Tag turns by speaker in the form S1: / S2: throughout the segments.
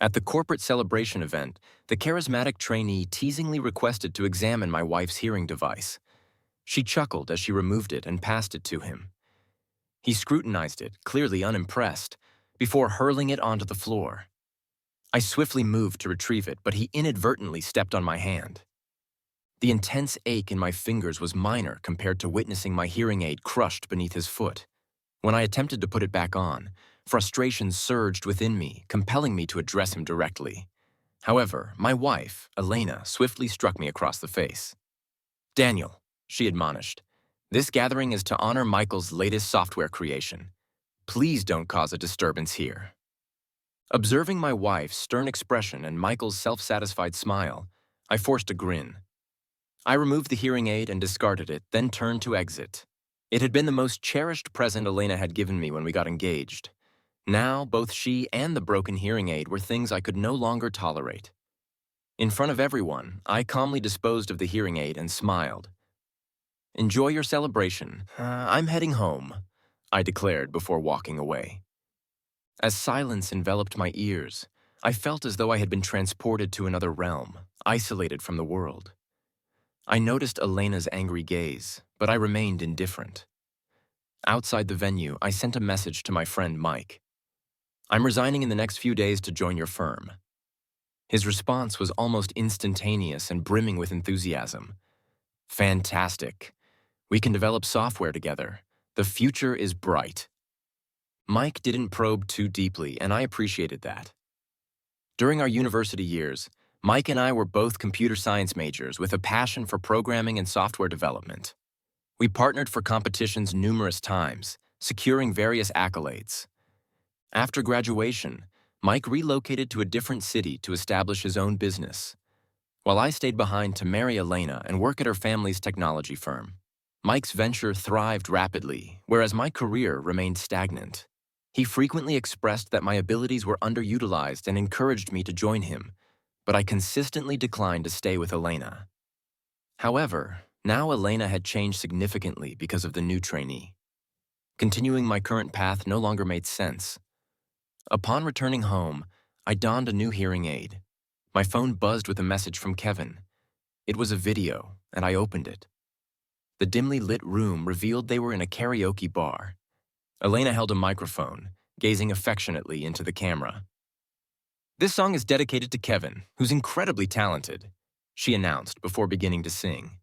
S1: At the corporate celebration event, the charismatic trainee teasingly requested to examine my wife's hearing device. She chuckled as she removed it and passed it to him. He scrutinized it, clearly unimpressed, before hurling it onto the floor. I swiftly moved to retrieve it, but he inadvertently stepped on my hand. The intense ache in my fingers was minor compared to witnessing my hearing aid crushed beneath his foot. When I attempted to put it back on, frustration surged within me, compelling me to address him directly. However, my wife, Elena, swiftly struck me across the face. "Daniel," she admonished, "this gathering is to honor Michael's latest software creation. Please don't cause a disturbance here." Observing my wife's stern expression and Michael's self-satisfied smile, I forced a grin. I removed the hearing aid and discarded it, then turned to exit. It had been the most cherished present Elena had given me when we got engaged. Now, both she and the broken hearing aid were things I could no longer tolerate. In front of everyone, I calmly disposed of the hearing aid and smiled. "Enjoy your celebration. I'm heading home," I declared before walking away. As silence enveloped my ears, I felt as though I had been transported to another realm, isolated from the world. I noticed Elena's angry gaze, but I remained indifferent. Outside the venue, I sent a message to my friend Mike. "I'm resigning in the next few days to join your firm." His response was almost instantaneous and brimming with enthusiasm. "Fantastic. We can develop software together. The future is bright." Mike didn't probe too deeply, and I appreciated that. During our university years, Mike and I were both computer science majors with a passion for programming and software development. We partnered for competitions numerous times, securing various accolades. After graduation, Mike relocated to a different city to establish his own business, while I stayed behind to marry Elena and work at her family's technology firm. Mike's venture thrived rapidly, whereas my career remained stagnant. He frequently expressed that my abilities were underutilized and encouraged me to join him, but I consistently declined to stay with Elena. However, now Elena had changed significantly because of the new trainee. Continuing my current path no longer made sense. Upon returning home, I donned a new hearing aid. My phone buzzed with a message from Kevin. It was a video, and I opened it. The dimly lit room revealed they were in a karaoke bar. Elena held a microphone, gazing affectionately into the camera. "This song is dedicated to Kevin, who's incredibly talented," she announced before beginning to sing.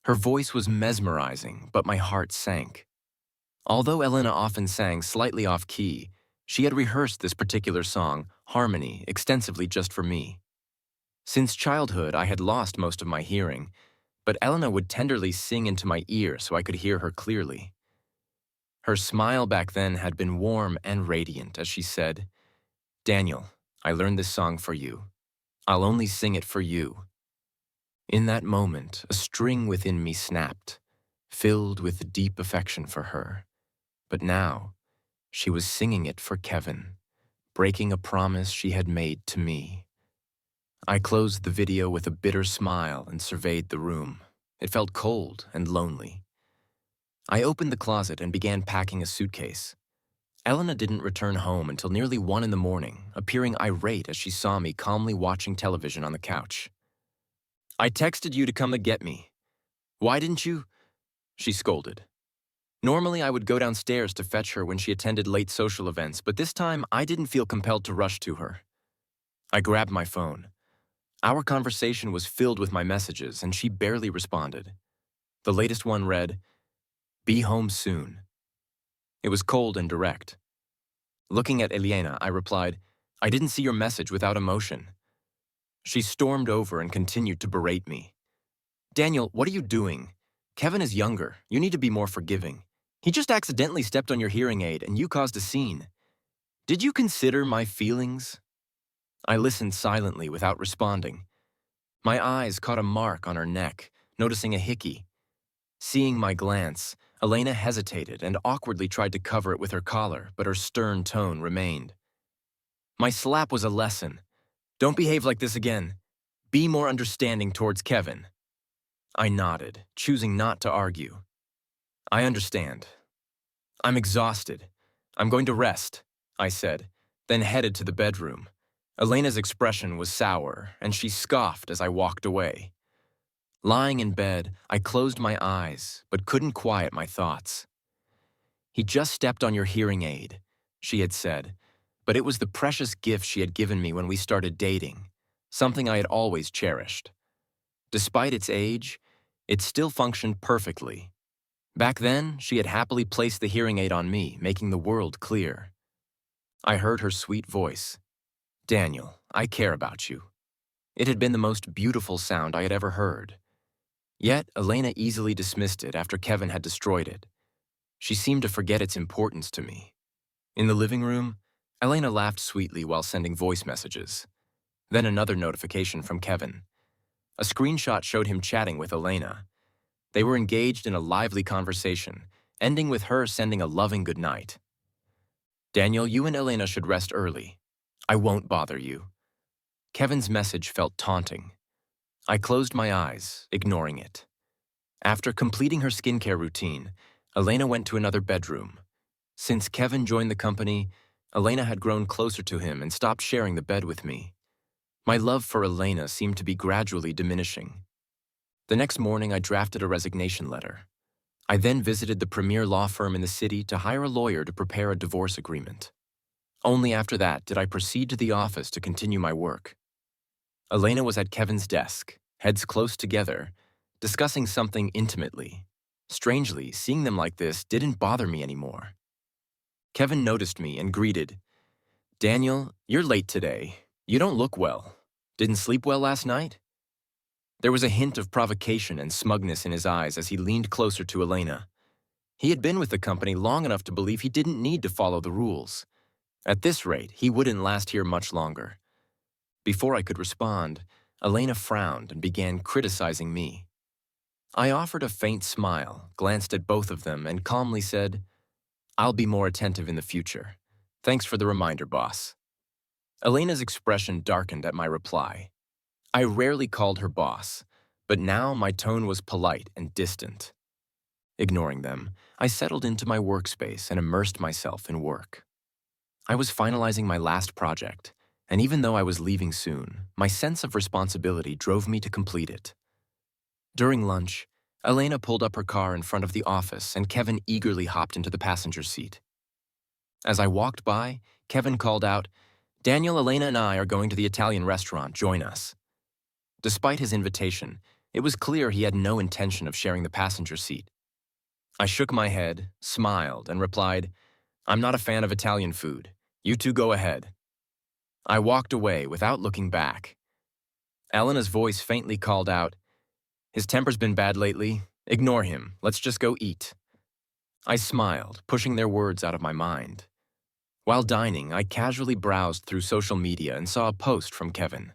S1: Her voice was mesmerizing, but my heart sank. Although Elena often sang slightly off-key, she had rehearsed this particular song, Harmony, extensively just for me. Since childhood, I had lost most of my hearing, but Elena would tenderly sing into my ear so I could hear her clearly. Her smile back then had been warm and radiant as she said, "Daniel, I learned this song for you. I'll only sing it for you." In that moment, a string within me snapped, filled with deep affection for her. But now, she was singing it for Kevin, breaking a promise she had made to me. I closed the video with a bitter smile and surveyed the room. It felt cold and lonely. I opened the closet and began packing a suitcase. Elena didn't return home until nearly 1 in the morning, appearing irate as she saw me calmly watching television on the couch. "I texted you to come and get me. Why didn't you?" she scolded. Normally, I would go downstairs to fetch her when she attended late social events, but this time I didn't feel compelled to rush to her. I grabbed my phone. Our conversation was filled with my messages, and she barely responded. The latest one read, "Be home soon." It was cold and direct. Looking at Elena, I replied, "I didn't see your message without emotion." She stormed over and continued to berate me. "Daniel, what are you doing? Kevin is younger. You need to be more forgiving. He just accidentally stepped on your hearing aid and you caused a scene. Did you consider my feelings?" I listened silently without responding. My eyes caught a mark on her neck, noticing a hickey. Seeing my glance, Elena hesitated and awkwardly tried to cover it with her collar, but her stern tone remained. "My slap was a lesson. Don't behave like this again. Be more understanding towards Kevin." I nodded, choosing not to argue. "I understand. I'm exhausted. I'm going to rest," I said, then headed to the bedroom. Elena's expression was sour, and she scoffed as I walked away. Lying in bed, I closed my eyes, but couldn't quiet my thoughts. "He just stepped on your hearing aid," she had said, but it was the precious gift she had given me when we started dating, something I had always cherished. Despite its age, it still functioned perfectly. Back then, she had happily placed the hearing aid on me, making the world clear. I heard her sweet voice. "Daniel, I care about you." It had been the most beautiful sound I had ever heard. Yet, Elena easily dismissed it after Kevin had destroyed it. She seemed to forget its importance to me. In the living room, Elena laughed sweetly while sending voice messages. Then another notification from Kevin. A screenshot showed him chatting with Elena. They were engaged in a lively conversation, ending with her sending a loving goodnight. "Daniel, you and Elena should rest early. I won't bother you." Kevin's message felt taunting. I closed my eyes, ignoring it. After completing her skincare routine, Elena went to another bedroom. Since Kevin joined the company, Elena had grown closer to him and stopped sharing the bed with me. My love for Elena seemed to be gradually diminishing. The next morning, I drafted a resignation letter. I then visited the premier law firm in the city to hire a lawyer to prepare a divorce agreement. Only after that did I proceed to the office to continue my work. Elena was at Kevin's desk, heads close together, discussing something intimately. Strangely, seeing them like this didn't bother me anymore. Kevin noticed me and greeted, "Daniel, you're late today. You don't look well. Didn't sleep well last night?" There was a hint of provocation and smugness in his eyes as he leaned closer to Elena. He had been with the company long enough to believe he didn't need to follow the rules. At this rate, he wouldn't last here much longer. Before I could respond, Elena frowned and began criticizing me. I offered a faint smile, glanced at both of them, and calmly said, "I'll be more attentive in the future. Thanks for the reminder, boss." Elena's expression darkened at my reply. I rarely called her boss, but now my tone was polite and distant. Ignoring them, I settled into my workspace and immersed myself in work. I was finalizing my last project, and even though I was leaving soon, my sense of responsibility drove me to complete it. During lunch, Elena pulled up her car in front of the office and Kevin eagerly hopped into the passenger seat. As I walked by, Kevin called out, "Daniel, Elena, and I are going to the Italian restaurant. Join us." Despite his invitation, it was clear he had no intention of sharing the passenger seat. I shook my head, smiled, and replied, "I'm not a fan of Italian food. You two go ahead." I walked away without looking back. Elena's voice faintly called out, "His temper's been bad lately. Ignore him. Let's just go eat." I smiled, pushing their words out of my mind. While dining, I casually browsed through social media and saw a post from Kevin.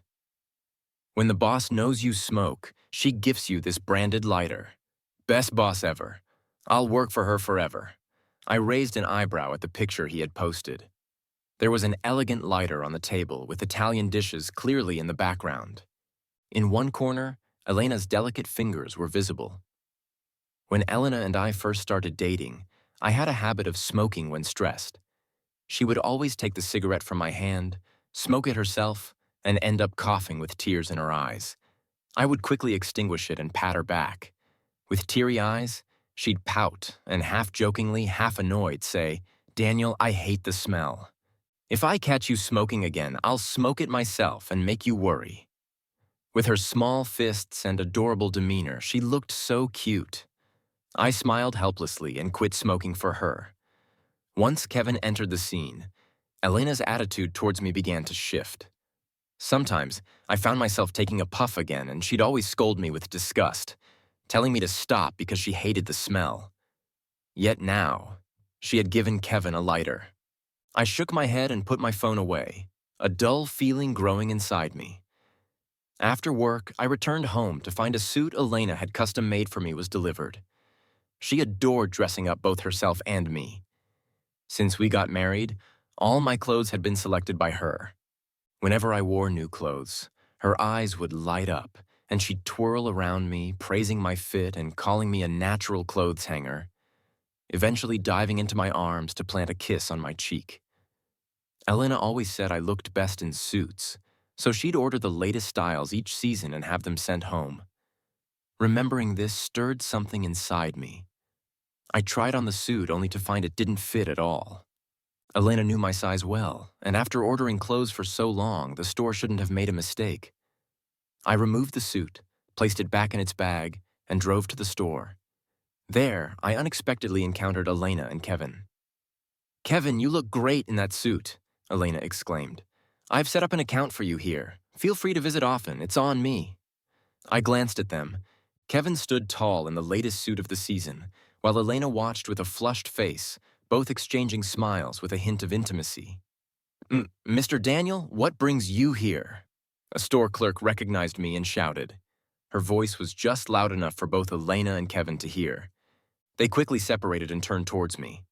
S1: "When the boss knows you smoke, she gifts you this branded lighter. Best boss ever. I'll work for her forever." I raised an eyebrow at the picture he had posted. There was an elegant lighter on the table with Italian dishes clearly in the background. In one corner, Elena's delicate fingers were visible. When Elena and I first started dating, I had a habit of smoking when stressed. She would always take the cigarette from my hand, smoke it herself, and end up coughing with tears in her eyes. I would quickly extinguish it and pat her back. With teary eyes, she'd pout and half-jokingly, half-annoyed say, "Daniel, I hate the smell. If I catch you smoking again, I'll smoke it myself and make you worry." With her small fists and adorable demeanor, she looked so cute. I smiled helplessly and quit smoking for her. Once Kevin entered the scene, Elena's attitude towards me began to shift. Sometimes, I found myself taking a puff again, and she'd always scold me with disgust, telling me to stop because she hated the smell. Yet now, she had given Kevin a lighter. I shook my head and put my phone away, a dull feeling growing inside me. After work, I returned home to find a suit Elena had custom made for me was delivered. She adored dressing up both herself and me. Since we got married, all my clothes had been selected by her. Whenever I wore new clothes, her eyes would light up, and she'd twirl around me, praising my fit and calling me a natural clothes hanger, eventually diving into my arms to plant a kiss on my cheek. Elena always said I looked best in suits, so she'd order the latest styles each season and have them sent home. Remembering this stirred something inside me. I tried on the suit only to find it didn't fit at all. Elena knew my size well, and after ordering clothes for so long, the store shouldn't have made a mistake. I removed the suit, placed it back in its bag, and drove to the store. There, I unexpectedly encountered Elena and Kevin. "Kevin, you look great in that suit," Elena exclaimed. "I've set up an account for you here. Feel free to visit often. It's on me." I glanced at them. Kevin stood tall in the latest suit of the season, while Elena watched with a flushed face, both exchanging smiles with a hint of intimacy. "Mr. Daniel, what brings you here?" A store clerk recognized me and shouted. Her voice was just loud enough for both Elena and Kevin to hear. They quickly separated and turned towards me.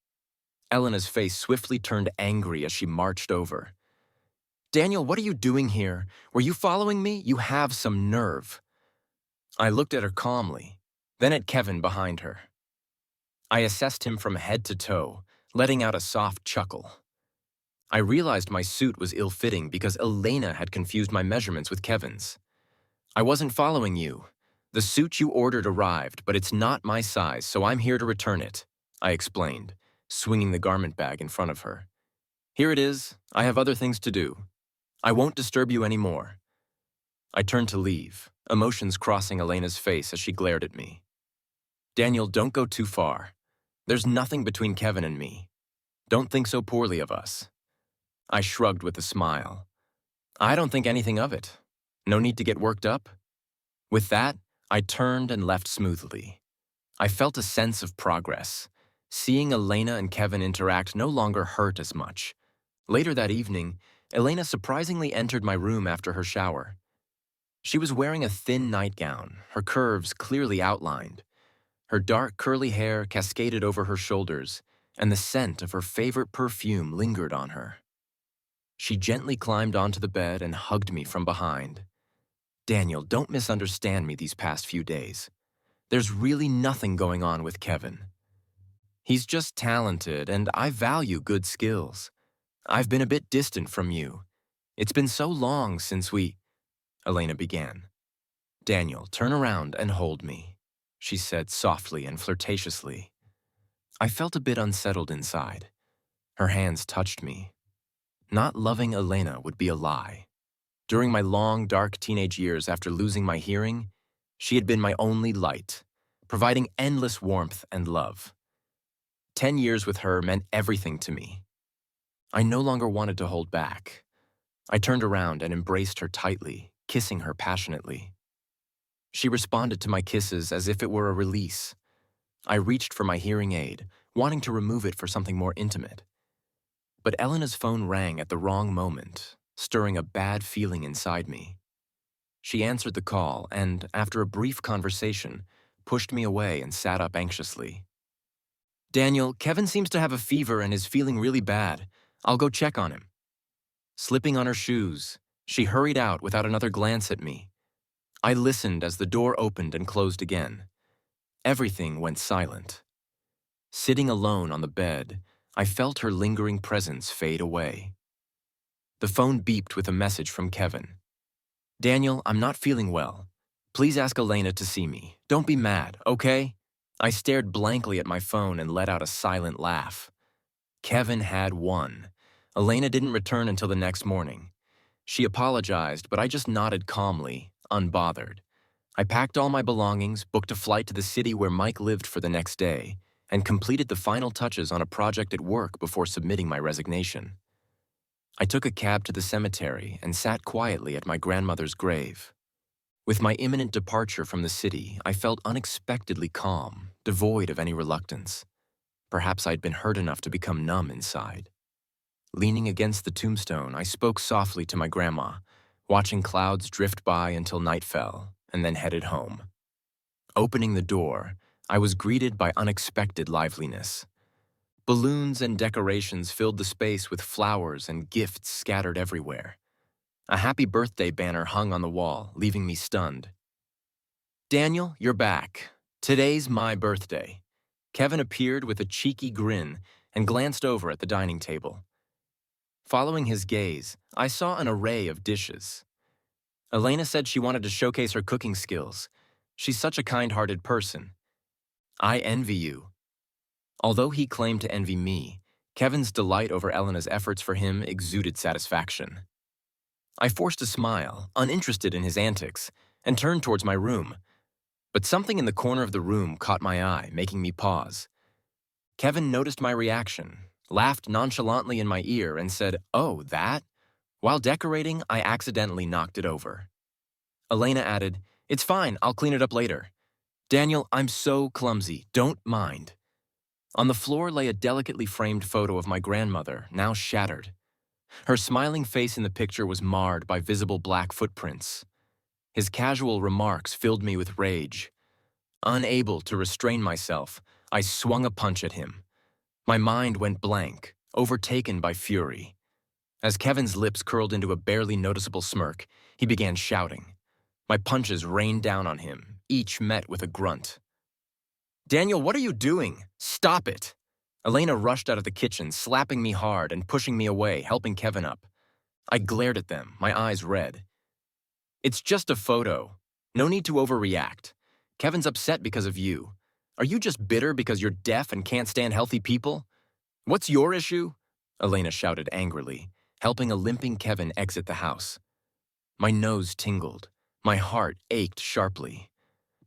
S1: Elena's face swiftly turned angry as she marched over. "Daniel, what are you doing here? Were you following me? You have some nerve." I looked at her calmly, then at Kevin behind her. I assessed him from head to toe, letting out a soft chuckle. I realized my suit was ill-fitting because Elena had confused my measurements with Kevin's. "I wasn't following you. The suit you ordered arrived, but it's not my size, so I'm here to return it," I explained, swinging the garment bag in front of her. "Here it is. I have other things to do. I won't disturb you anymore." I turned to leave, emotions crossing Elena's face as she glared at me. "Daniel, don't go too far. There's nothing between Kevin and me. Don't think so poorly of us." I shrugged with a smile. "I don't think anything of it. No need to get worked up." With that, I turned and left smoothly. I felt a sense of progress. Seeing Elena and Kevin interact no longer hurt as much. Later that evening, Elena surprisingly entered my room after her shower. She was wearing a thin nightgown, her curves clearly outlined. Her dark curly hair cascaded over her shoulders, and the scent of her favorite perfume lingered on her. She gently climbed onto the bed and hugged me from behind. "Daniel, don't misunderstand me these past few days. There's really nothing going on with Kevin. He's just talented, and I value good skills. I've been a bit distant from you. It's been so long since we—" Elena began. "Daniel, turn around and hold me," she said softly and flirtatiously. I felt a bit unsettled inside. Her hands touched me. Not loving Elena would be a lie. During my long, dark teenage years after losing my hearing, she had been my only light, providing endless warmth and love. 10 years with her meant everything to me. I no longer wanted to hold back. I turned around and embraced her tightly, kissing her passionately. She responded to my kisses as if it were a release. I reached for my hearing aid, wanting to remove it for something more intimate. But Elena's phone rang at the wrong moment, stirring a bad feeling inside me. She answered the call and, after a brief conversation, pushed me away and sat up anxiously. "Daniel, Kevin seems to have a fever and is feeling really bad. I'll go check on him." Slipping on her shoes, she hurried out without another glance at me. I listened as the door opened and closed again. Everything went silent. Sitting alone on the bed, I felt her lingering presence fade away. The phone beeped with a message from Kevin. "Daniel, I'm not feeling well. Please ask Elena to see me. Don't be mad, okay?" I stared blankly at my phone and let out a silent laugh. Kevin had won. Elena didn't return until the next morning. She apologized, but I just nodded calmly, unbothered. I packed all my belongings, booked a flight to the city where Mike lived for the next day, and completed the final touches on a project at work before submitting my resignation. I took a cab to the cemetery and sat quietly at my grandmother's grave. With my imminent departure from the city, I felt unexpectedly calm, devoid of any reluctance. Perhaps I'd been hurt enough to become numb inside. Leaning against the tombstone, I spoke softly to my grandma, watching clouds drift by until night fell, and then headed home. Opening the door, I was greeted by unexpected liveliness. Balloons and decorations filled the space with flowers and gifts scattered everywhere. A happy birthday banner hung on the wall, leaving me stunned. "Daniel, you're back. Today's my birthday." Kevin appeared with a cheeky grin and glanced over at the dining table. Following his gaze, I saw an array of dishes. Elena said she wanted to showcase her cooking skills. She's such a kind-hearted person. I envy you. Although he claimed to envy me, Kevin's delight over Elena's efforts for him exuded satisfaction. I forced a smile, uninterested in his antics, and turned towards my room. But something in the corner of the room caught my eye, making me pause. Kevin noticed my reaction, laughed nonchalantly in my ear, and said, "Oh, that?" While decorating, I accidentally knocked it over. Elena added, "It's fine, I'll clean it up later." "Daniel, I'm so clumsy, don't mind." On the floor lay a delicately framed photo of my grandmother, now shattered. Her smiling face in the picture was marred by visible black footprints. His casual remarks filled me with rage. Unable to restrain myself, I swung a punch at him. My mind went blank, overtaken by fury. As Kevin's lips curled into a barely noticeable smirk, he began shouting. My punches rained down on him, each met with a grunt. "Daniel, what are you doing? Stop it!" Elena rushed out of the kitchen, slapping me hard and pushing me away, helping Kevin up. I glared at them, my eyes red. "It's just a photo. No need to overreact. Kevin's upset because of you. Are you just bitter because you're deaf and can't stand healthy people? What's your issue?" Elena shouted angrily, helping a limping Kevin exit the house. My nose tingled. My heart ached sharply.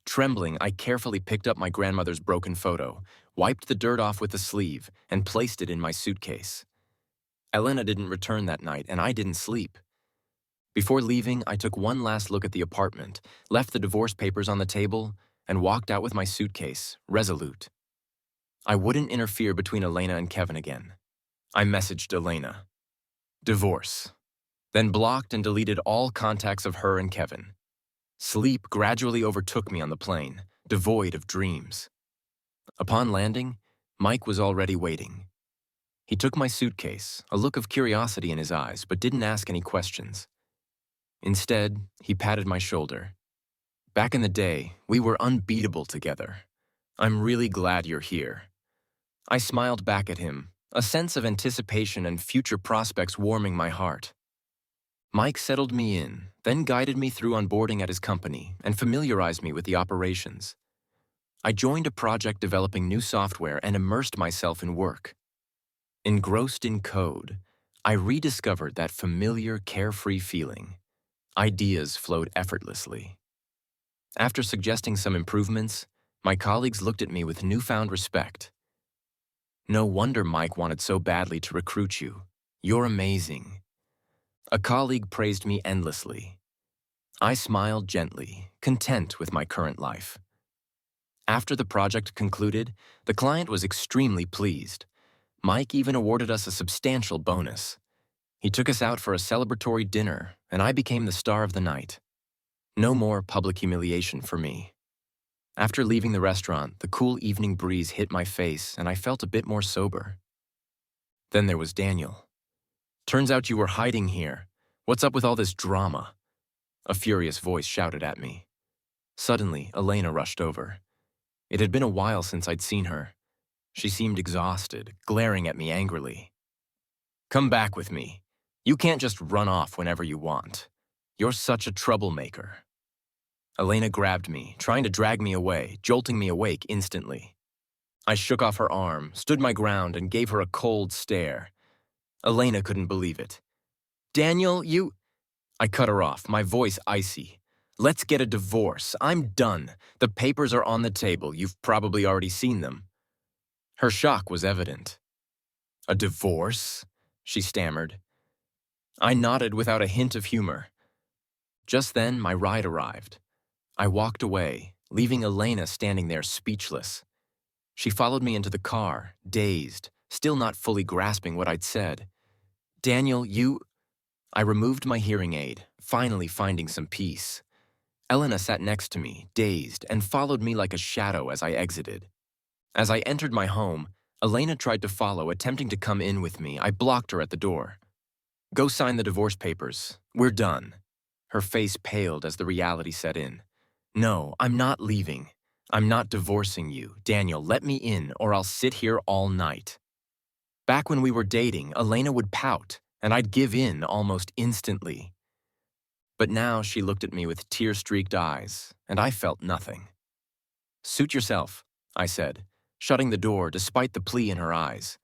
S1: Trembling, I carefully picked up my grandmother's broken photo, wiped the dirt off with the sleeve, and placed it in my suitcase. Elena didn't return that night, and I didn't sleep. Before leaving, I took one last look at the apartment, left the divorce papers on the table, and walked out with my suitcase, resolute. I wouldn't interfere between Elena and Kevin again. I messaged Elena. Divorce. Then blocked and deleted all contacts of her and Kevin. Sleep gradually overtook me on the plane, devoid of dreams. Upon landing, Mike was already waiting. He took my suitcase, a look of curiosity in his eyes, but didn't ask any questions. Instead, he patted my shoulder. "Back in the day, we were unbeatable together. I'm really glad you're here." I smiled back at him, a sense of anticipation and future prospects warming my heart. Mike settled me in, then guided me through onboarding at his company and familiarized me with the operations. I joined a project developing new software and immersed myself in work. Engrossed in code, I rediscovered that familiar, carefree feeling. Ideas flowed effortlessly. After suggesting some improvements, my colleagues looked at me with newfound respect. "No wonder Mike wanted so badly to recruit you. You're amazing." A colleague praised me endlessly. I smiled gently, content with my current life. After the project concluded, the client was extremely pleased. Mike even awarded us a substantial bonus. He took us out for a celebratory dinner, and I became the star of the night. No more public humiliation for me. After leaving the restaurant, the cool evening breeze hit my face, and I felt a bit more sober. Then there was Daniel. "Turns out you were hiding here. What's up with all this drama?" A furious voice shouted at me. Suddenly, Elena rushed over. It had been a while since I'd seen her. She seemed exhausted, glaring at me angrily. "Come back with me. You can't just run off whenever you want. You're such a troublemaker." Elena grabbed me, trying to drag me away, jolting me awake instantly. I shook off her arm, stood my ground, and gave her a cold stare. Elena couldn't believe it. "Daniel, you—" I cut her off, my voice icy. "Let's get a divorce. I'm done. The papers are on the table. You've probably already seen them." Her shock was evident. "A divorce?" she stammered. I nodded without a hint of humor. Just then, my ride arrived. I walked away, leaving Elena standing there speechless. She followed me into the car, dazed, still not fully grasping what I'd said. "Daniel, you—" I removed my hearing aid, finally finding some peace. Elena sat next to me, dazed, and followed me like a shadow as I exited. As I entered my home, Elena tried to follow, attempting to come in with me. I blocked her at the door. "Go sign the divorce papers. We're done." Her face paled as the reality set in. "No, I'm not leaving. I'm not divorcing you. Daniel, let me in, or I'll sit here all night." Back when we were dating, Elena would pout, and I'd give in almost instantly. But now she looked at me with tear-streaked eyes, and I felt nothing. "Suit yourself," I said, shutting the door despite the plea in her eyes.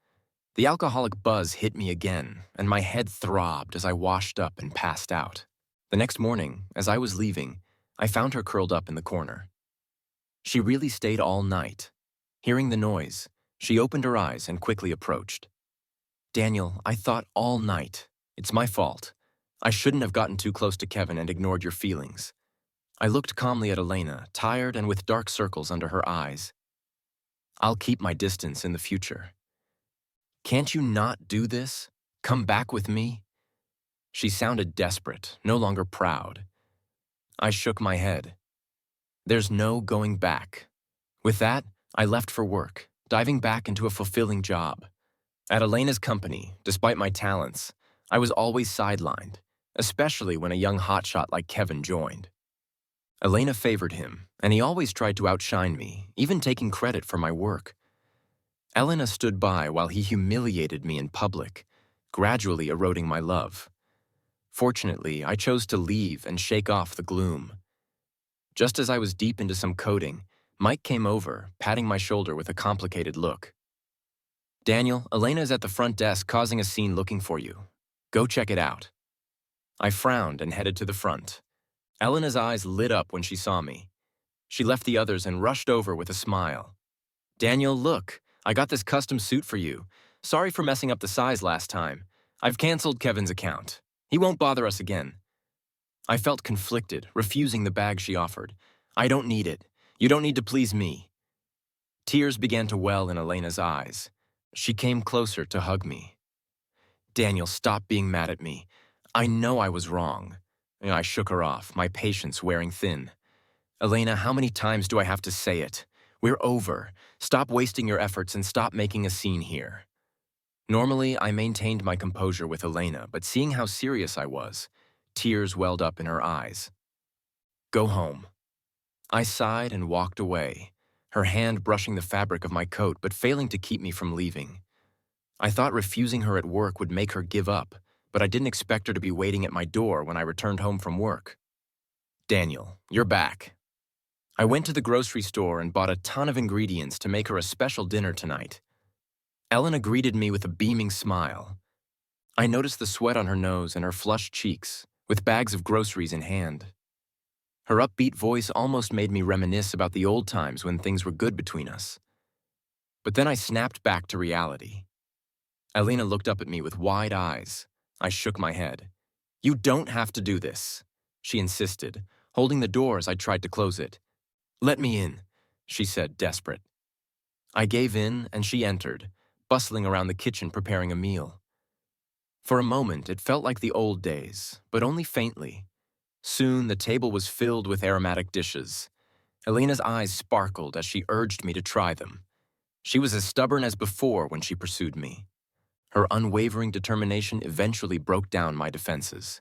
S1: The alcoholic buzz hit me again, and my head throbbed as I washed up and passed out. The next morning, as I was leaving, I found her curled up in the corner. She really stayed all night. Hearing the noise, she opened her eyes and quickly approached. "Daniel, I thought all night. It's my fault. I shouldn't have gotten too close to Kevin and ignored your feelings." I looked calmly at Elena, tired and with dark circles under her eyes. "I'll keep my distance in the future." "Can't you not do this? Come back with me?" She sounded desperate, no longer proud. I shook my head. "There's no going back." With that, I left for work, diving back into a fulfilling job. At Elena's company, despite my talents, I was always sidelined, especially when a young hotshot like Kevin joined. Elena favored him, and he always tried to outshine me, even taking credit for my work. Elena stood by while he humiliated me in public, gradually eroding my love. Fortunately, I chose to leave and shake off the gloom. Just as I was deep into some coding, Mike came over, patting my shoulder with a complicated look. "Daniel, Elena's at the front desk causing a scene looking for you. Go check it out." I frowned and headed to the front. Elena's eyes lit up when she saw me. She left the others and rushed over with a smile. "Daniel, look, I got this custom suit for you. Sorry for messing up the size last time. I've canceled Kevin's account. He won't bother us again." I felt conflicted, refusing the bag she offered. "I don't need it. You don't need to please me." Tears began to well in Elena's eyes. She came closer to hug me. "Daniel, stop being mad at me. I know I was wrong." I shook her off, my patience wearing thin. "Elena, how many times do I have to say it? We're over. Stop wasting your efforts and stop making a scene here." Normally, I maintained my composure with Elena, but seeing how serious I was, tears welled up in her eyes. "Go home." I sighed and walked away, her hand brushing the fabric of my coat but failing to keep me from leaving. I thought refusing her at work would make her give up, but I didn't expect her to be waiting at my door when I returned home from work. "Daniel, you're back." I went to the grocery store and bought a ton of ingredients to make her a special dinner tonight. Elena greeted me with a beaming smile. I noticed the sweat on her nose and her flushed cheeks, with bags of groceries in hand. Her upbeat voice almost made me reminisce about the old times when things were good between us. But then I snapped back to reality. Elena looked up at me with wide eyes. I shook my head. "You don't have to do this," she insisted, holding the door as I tried to close it. "Let me in," she said, desperate. I gave in, and she entered, bustling around the kitchen preparing a meal. For a moment, it felt like the old days, but only faintly. Soon, the table was filled with aromatic dishes. Elena's eyes sparkled as she urged me to try them. She was as stubborn as before when she pursued me. Her unwavering determination eventually broke down my defenses.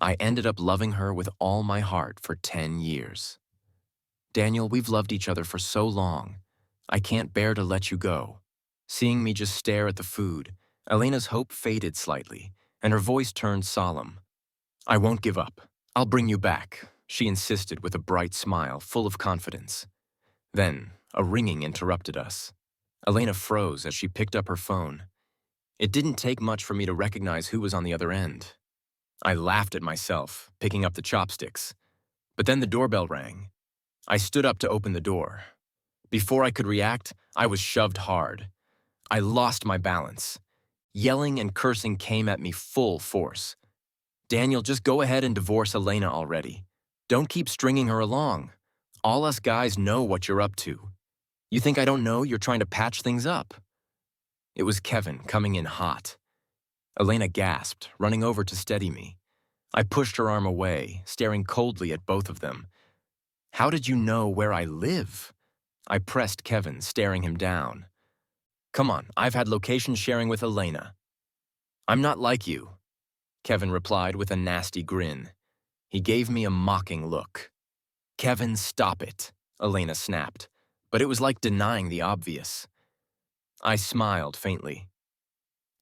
S1: I ended up loving her with all my heart for 10 years. "Daniel, we've loved each other for so long. I can't bear to let you go." Seeing me just stare at the food, Elena's hope faded slightly, and her voice turned solemn. "I won't give up. I'll bring you back," she insisted with a bright smile full of confidence. Then, a ringing interrupted us. Elena froze as she picked up her phone. It didn't take much for me to recognize who was on the other end. I laughed at myself, picking up the chopsticks. But then the doorbell rang. I stood up to open the door. Before I could react, I was shoved hard. I lost my balance. Yelling and cursing came at me full force. "Daniel, just go ahead and divorce Elena already. Don't keep stringing her along. All us guys know what you're up to. You think I don't know you're trying to patch things up?" It was Kevin coming in hot. Elena gasped, running over to steady me. I pushed her arm away, staring coldly at both of them. "How did you know where I live?" I pressed Kevin, staring him down. "Come on, I've had location sharing with Elena." "I'm not like you," Kevin replied with a nasty grin. He gave me a mocking look. "Kevin, stop it," Elena snapped, but it was like denying the obvious. I smiled faintly.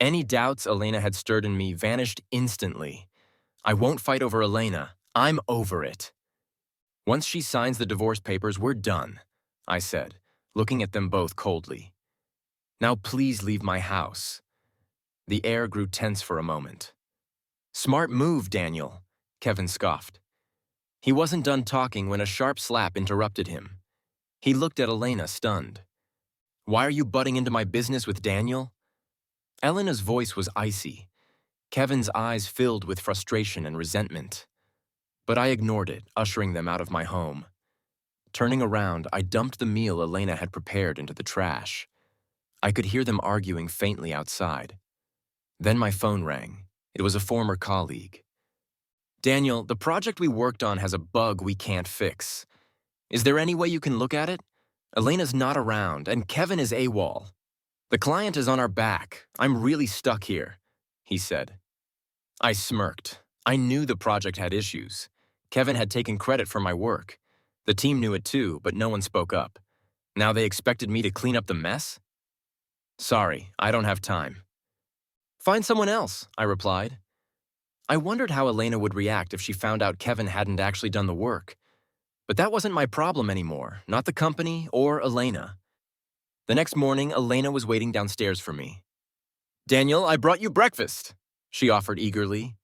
S1: Any doubts Elena had stirred in me vanished instantly. I won't fight over Elena. I'm over it. Once she signs the divorce papers, we're done, I said, looking at them both coldly. Now please leave my house. The air grew tense for a moment. Smart move, Daniel, Kevin scoffed. He wasn't done talking when a sharp slap interrupted him. He looked at Elena, stunned. Why are you butting into my business with Daniel? Elena's voice was icy. Kevin's eyes filled with frustration and resentment. But I ignored it, ushering them out of my home. Turning around, I dumped the meal Elena had prepared into the trash. I could hear them arguing faintly outside. Then my phone rang. It was a former colleague. Daniel, the project we worked on has a bug we can't fix. Is there any way you can look at it? Elena's not around, and Kevin is AWOL. The client is on our back. I'm really stuck here, he said. I smirked. I knew the project had issues. Kevin had taken credit for my work. The team knew it too, but no one spoke up. Now they expected me to clean up the mess? Sorry, I don't have time. Find someone else, I replied. I wondered how Elena would react if she found out Kevin hadn't actually done the work. But that wasn't my problem anymore, not the company or Elena. The next morning, Elena was waiting downstairs for me. Daniel, I brought you breakfast, she offered eagerly,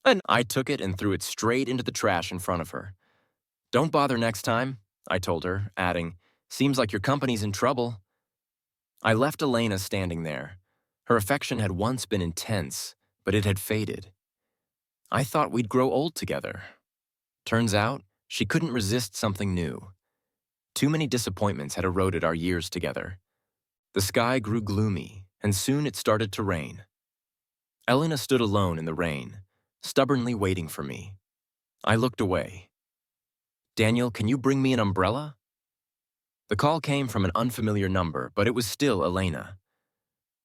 S1: and I took it and threw it straight into the trash in front of her. Don't bother next time, I told her, adding, seems like your company's in trouble. I left Elena standing there. Her affection had once been intense, but it had faded. I thought we'd grow old together. Turns out, she couldn't resist something new. Too many disappointments had eroded our years together. The sky grew gloomy, and soon it started to rain. Elena stood alone in the rain, stubbornly waiting for me. I looked away. Daniel, can you bring me an umbrella? The call came from an unfamiliar number, but it was still Elena.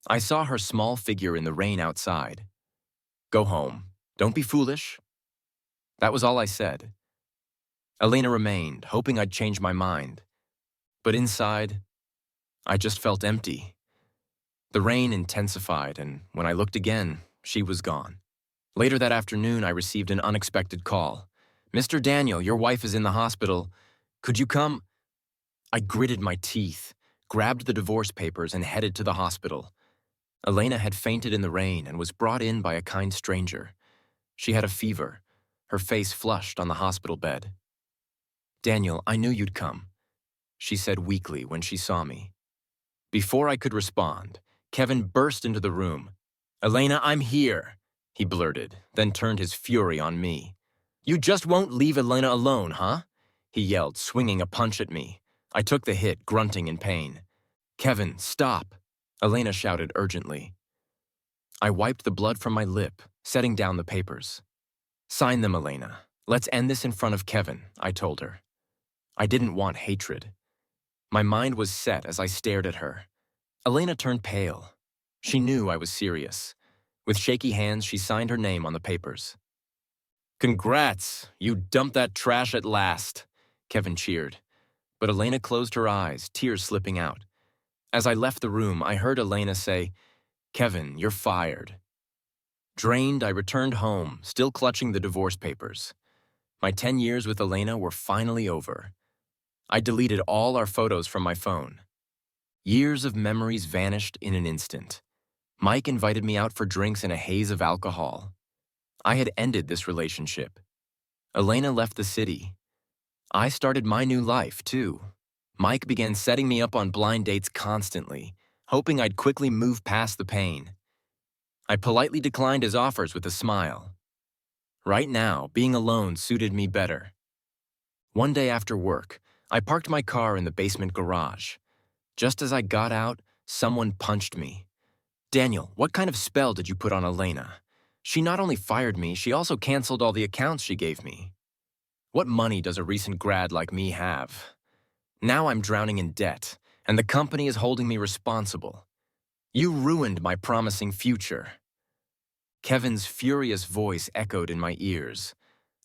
S1: I saw her small figure in the rain outside. Go home. Don't be foolish. That was all I said. Elena remained, hoping I'd change my mind. But inside, I just felt empty. The rain intensified, and when I looked again, she was gone. Later that afternoon, I received an unexpected call. Mr. Daniel, your wife is in the hospital. Could you come? I gritted my teeth, grabbed the divorce papers, and headed to the hospital. Elena had fainted in the rain and was brought in by a kind stranger. She had a fever, her face flushed on the hospital bed. Daniel, I knew you'd come, she said weakly when she saw me. Before I could respond, Kevin burst into the room. Elena, I'm here, he blurted, then turned his fury on me. You just won't leave Elena alone, huh? He yelled, swinging a punch at me. I took the hit, grunting in pain. Kevin, stop, Elena shouted urgently. I wiped the blood from my lip, setting down the papers. Sign them, Elena. Let's end this in front of Kevin, I told her. I didn't want hatred. My mind was set as I stared at her. Elena turned pale. She knew I was serious. With shaky hands, she signed her name on the papers. Congrats! You dumped that trash at last, Kevin cheered. But Elena closed her eyes, tears slipping out. As I left the room, I heard Elena say, Kevin, you're fired. Drained, I returned home, still clutching the divorce papers. My 10 years with Elena were finally over. I deleted all our photos from my phone. Years of memories vanished in an instant. Mike invited me out for drinks in a haze of alcohol. I had ended this relationship. Elena left the city. I started my new life, too. Mike began setting me up on blind dates constantly, hoping I'd quickly move past the pain. I politely declined his offers with a smile. Right now, being alone suited me better. One day after work, I parked my car in the basement garage. Just as I got out, someone punched me. Daniel, what kind of spell did you put on Elena? She not only fired me, she also canceled all the accounts she gave me. What money does a recent grad like me have? Now I'm drowning in debt, and the company is holding me responsible. You ruined my promising future. Kevin's furious voice echoed in my ears.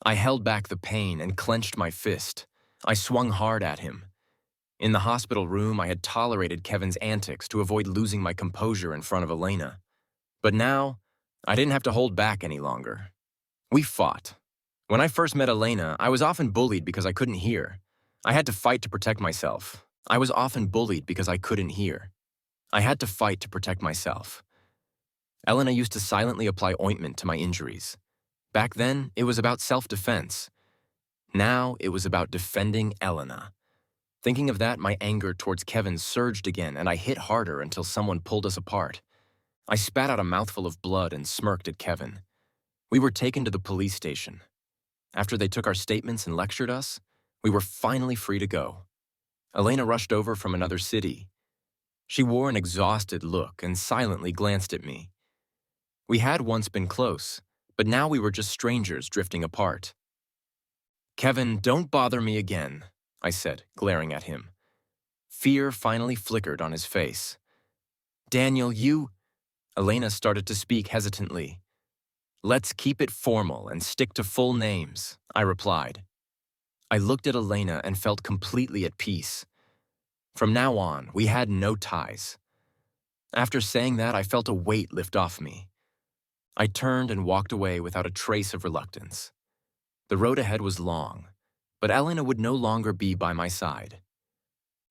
S1: I held back the pain and clenched my fist. I swung hard at him. In the hospital room, I had tolerated Kevin's antics to avoid losing my composure in front of Elena. But now, I didn't have to hold back any longer. We fought. When I first met Elena, I was often bullied because I couldn't hear. I had to fight to protect myself. I was often bullied because I couldn't hear. I had to fight to protect myself. Elena used to silently apply ointment to my injuries. Back then, it was about self-defense. Now, it was about defending Elena. Thinking of that, my anger towards Kevin surged again, and I hit harder until someone pulled us apart. I spat out a mouthful of blood and smirked at Kevin. We were taken to the police station. After they took our statements and lectured us, we were finally free to go. Elena rushed over from another city. She wore an exhausted look and silently glanced at me. We had once been close, but now we were just strangers drifting apart. "Kevin, don't bother me again," I said, glaring at him. Fear finally flickered on his face. "Daniel, you—" Elena started to speak hesitantly. "Let's keep it formal and stick to full names," I replied. I looked at Elena and felt completely at peace. From now on, we had no ties. After saying that, I felt a weight lift off me. I turned and walked away without a trace of reluctance. The road ahead was long, but Elena would no longer be by my side.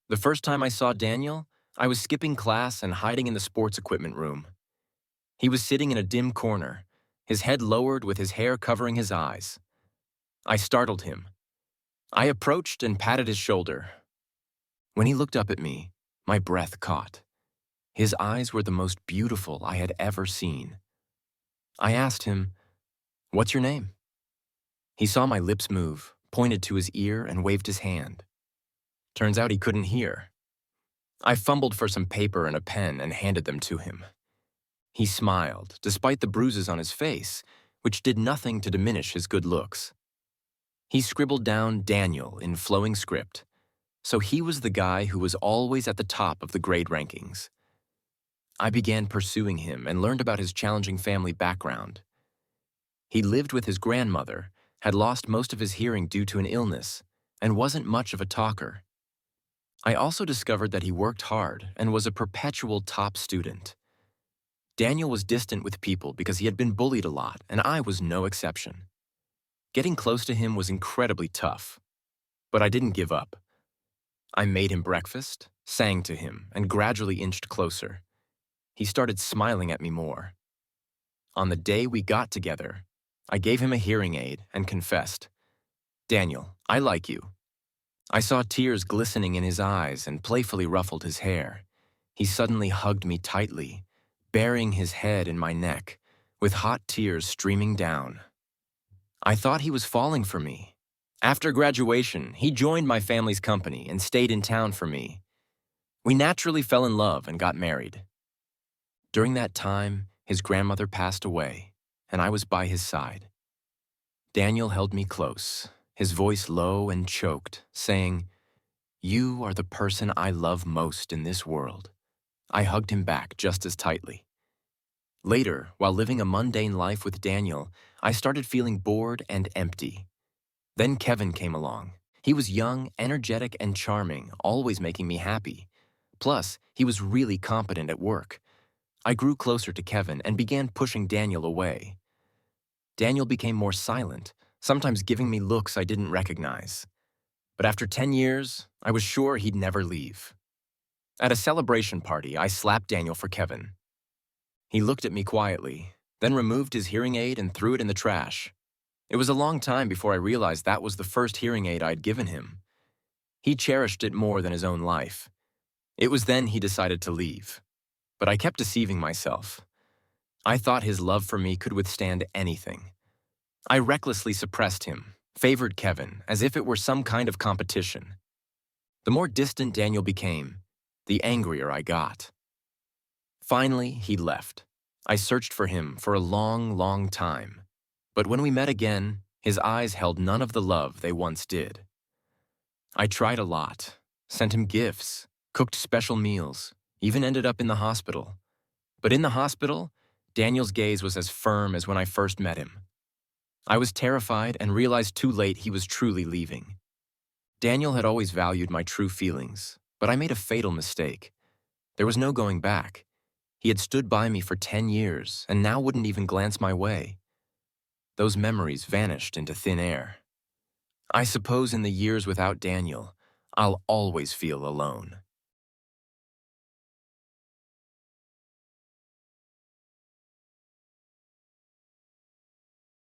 S1: The first time I saw Daniel, I was skipping class and hiding in the sports equipment room. He was sitting in a dim corner, his head lowered with his hair covering his eyes. I startled him. I approached and patted his shoulder. When he looked up at me, my breath caught. His eyes were the most beautiful I had ever seen. I asked him, "What's your name?" He saw my lips move, pointed to his ear, and waved his hand. Turns out he couldn't hear. I fumbled for some paper and a pen and handed them to him. He smiled, despite the bruises on his face, which did nothing to diminish his good looks. He scribbled down Daniel in flowing script, so he was the guy who was always at the top of the grade rankings. I began pursuing him and learned about his challenging family background. He lived with his grandmother, had lost most of his hearing due to an illness, and wasn't much of a talker. I also discovered that he worked hard and was a perpetual top student. Daniel was distant with people because he had been bullied a lot, and I was no exception. Getting close to him was incredibly tough, but I didn't give up. I made him breakfast, sang to him, and gradually inched closer. He started smiling at me more. On the day we got together, I gave him a hearing aid and confessed, "Daniel, I like you." I saw tears glistening in his eyes and playfully ruffled his hair. He suddenly hugged me tightly, burying his head in my neck, with hot tears streaming down. I thought he was falling for me. After graduation, he joined my family's company and stayed in town for me. We naturally fell in love and got married. During that time, his grandmother passed away, and I was by his side. Daniel held me close, his voice low and choked, saying, "You are the person I love most in this world." I hugged him back just as tightly. Later, while living a mundane life with Daniel, I started feeling bored and empty. Then Kevin came along. He was young, energetic, and charming, always making me happy. Plus, he was really competent at work. I grew closer to Kevin and began pushing Daniel away. Daniel became more silent, sometimes giving me looks I didn't recognize. But after 10 years, I was sure he'd never leave. At a celebration party, I slapped Daniel for Kevin. He looked at me quietly, then removed his hearing aid and threw it in the trash. It was a long time before I realized that was the first hearing aid I'd given him. He cherished it more than his own life. It was then he decided to leave. But I kept deceiving myself. I thought his love for me could withstand anything. I recklessly suppressed him, favored Kevin, as if it were some kind of competition. The more distant Daniel became, the angrier I got. Finally, he left. I searched for him for a long, long time. But when we met again, his eyes held none of the love they once did. I tried a lot, sent him gifts, cooked special meals, even ended up in the hospital. But in the hospital, Daniel's gaze was as firm as when I first met him. I was terrified and realized too late he was truly leaving. Daniel had always valued my true feelings, but I made a fatal mistake. There was no going back. He had stood by me for 10 years and now wouldn't even glance my way. Those memories vanished into thin air. I suppose in the years without Daniel, I'll always feel alone.